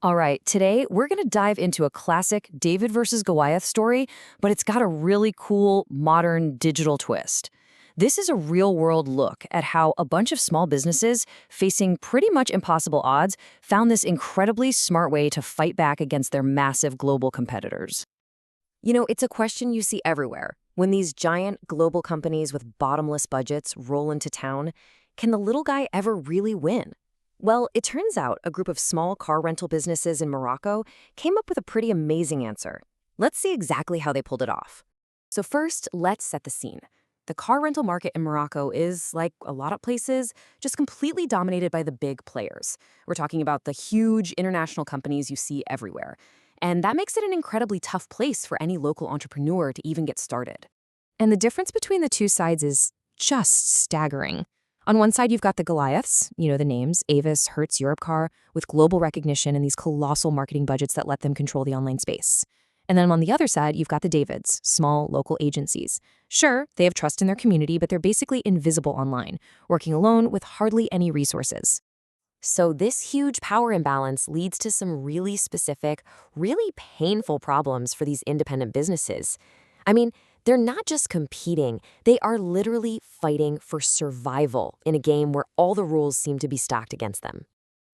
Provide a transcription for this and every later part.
All right, today we're going to dive into a classic David versus Goliath story, but it's got a really cool, modern digital twist. This is a real-world look at how a bunch of small businesses, facing pretty much impossible odds, found this incredibly smart way to fight back against their massive global competitors. It's a question you see everywhere. When these giant global companies with bottomless budgets roll into town, can the little guy ever really win? Well, it turns out a group of small car rental businesses in Morocco came up with a pretty amazing answer. Let's see exactly how they pulled it off. So first, let's set the scene. The car rental market in Morocco is, like a lot of places, just completely dominated by the big players. We're talking about the huge international companies you see everywhere. And that makes it an incredibly tough place for any local entrepreneur to even get started. And the difference between the two sides is just staggering. On one side, you've got the Goliaths, the names, Avis, Hertz, Europcar, with global recognition and these colossal marketing budgets that let them control the online space. And then on the other side, you've got the Davids, small local agencies. Sure, they have trust in their community, but they're basically invisible online, working alone with hardly any resources. So this huge power imbalance leads to some really specific, really painful problems for these independent businesses. I mean, they're not just competing, they are literally fighting for survival in a game where all the rules seem to be stacked against them.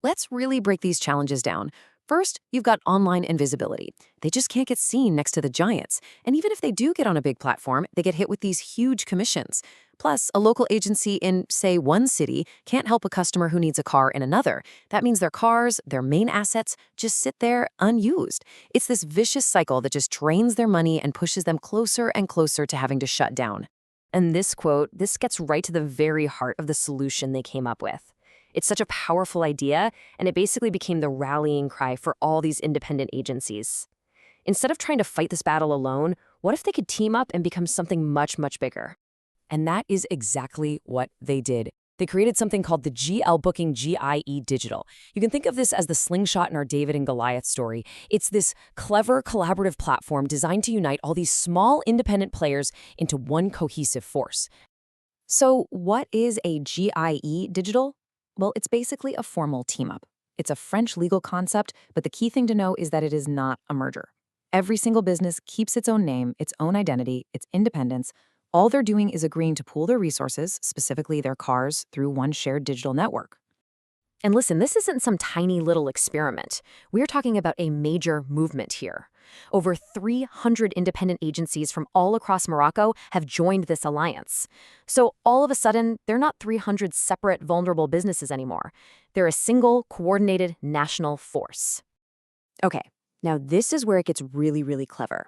Let's really break these challenges down. First, you've got online invisibility. They just can't get seen next to the giants. And even if they do get on a big platform, they get hit with these huge commissions. Plus, a local agency in, say, one city can't help a customer who needs a car in another. That means their cars, their main assets, just sit there unused. It's this vicious cycle that just drains their money and pushes them closer and closer to having to shut down. And this quote, this gets right to the very heart of the solution they came up with. It's such a powerful idea, and it basically became the rallying cry for all these independent agencies. Instead of trying to fight this battle alone, what if they could team up and become something much, much bigger? And that is exactly what they did. They created something called the Booking GIE Digital. You can think of this as the slingshot in our David and Goliath story. It's this clever collaborative platform designed to unite all these small independent players into one cohesive force. So what is a GIE Digital? Well, it's basically a formal team-up. It's a French legal concept, but the key thing to know is that it is not a merger. Every single business keeps its own name, its own identity, its independence. All they're doing is agreeing to pool their resources, specifically their cars, through one shared digital network. And listen, this isn't some tiny little experiment. We're talking about a major movement here. Over 300 independent agencies from all across Morocco have joined this alliance. So all of a sudden, they're not 300 separate, vulnerable businesses anymore. They're a single, coordinated national force. Okay, now this is where it gets really, really clever.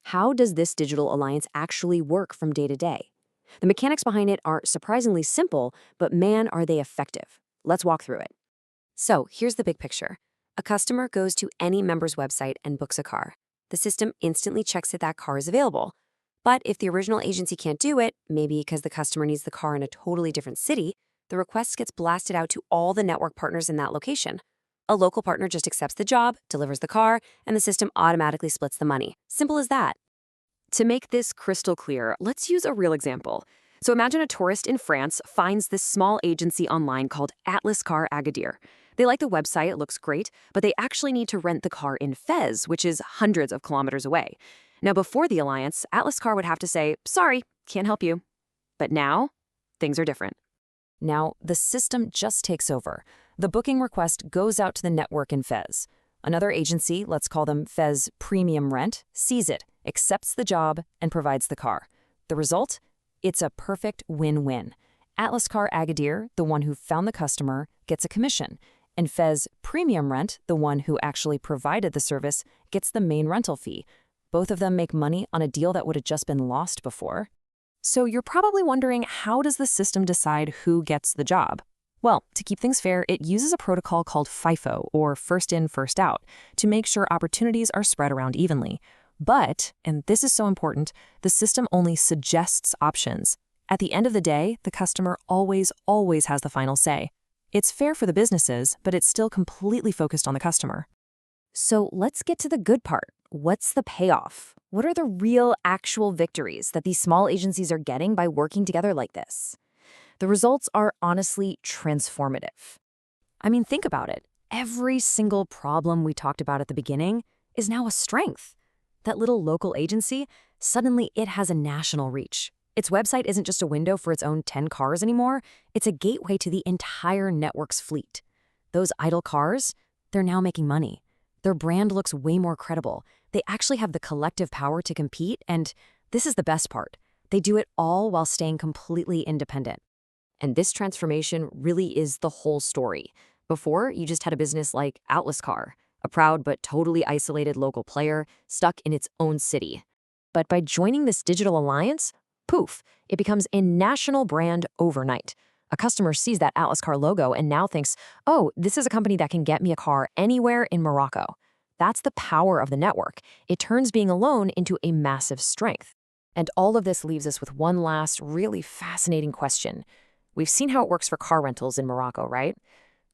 How does this digital alliance actually work from day to day? The mechanics behind it are surprisingly simple, but man, are they effective. Let's walk through it. So here's the big picture. A customer goes to any member's website and books a car. The system instantly checks if that car is available. But if the original agency can't do it, maybe because the customer needs the car in a totally different city, the request gets blasted out to all the network partners in that location. A local partner just accepts the job, delivers the car, and the system automatically splits the money. Simple as that. To make this crystal clear, let's use a real example. So imagine a tourist in France finds this small agency online called Atlas Car Agadir. They like the website, it looks great, but they actually need to rent the car in Fez, which is hundreds of kilometers away. Now, before the alliance, Atlas Car would have to say, sorry, can't help you. But now, things are different. Now, the system just takes over. The booking request goes out to the network in Fez. Another agency, let's call them Fez Premium Rent, sees it, accepts the job, and provides the car. The result? It's a perfect win-win. Atlas Car Agadir, the one who found the customer, gets a commission, and Fez Premium Rent, the one who actually provided the service, gets the main rental fee. Both of them make money on a deal that would have just been lost before. So you're probably wondering, how does the system decide who gets the job? Well, to keep things fair, it uses a protocol called FIFO, or first in, first out, to make sure opportunities are spread around evenly. But, and this is so important, the system only suggests options. At the end of the day, the customer always has the final say. It's fair for the businesses, but it's still completely focused on the customer. So let's get to the good part. What's the payoff? What are the real, actual victories that these small agencies are getting by working together like this? The results are honestly transformative. I mean, think about it. every single problem we talked about at the beginning is now a strength. That little local agency, suddenly it has a national reach. Its website isn't just a window for its own 10 cars anymore, it's a gateway to the entire network's fleet. Those idle cars, they're now making money. Their brand looks way more credible. They actually have the collective power to compete, and this is the best part. They do it all while staying completely independent. And this transformation really is the whole story. Before, you just had a business like Atlas Car, a proud but totally isolated local player stuck in its own city. But by joining this digital alliance, poof, it becomes a national brand overnight. A customer sees that Atlas Car logo and now thinks, oh, this is a company that can get me a car anywhere in Morocco. That's the power of the network. It turns being alone into a massive strength. And all of this leaves us with one last really fascinating question. We've seen how it works for car rentals in Morocco, right?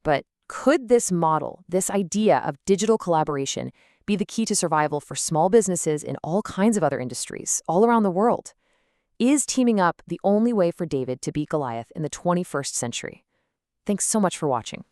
But could this model, this idea of digital collaboration, be the key to survival for small businesses in all kinds of other industries all around the world? Is teaming up the only way for David to beat Goliath in the 21st century? Thanks so much for watching.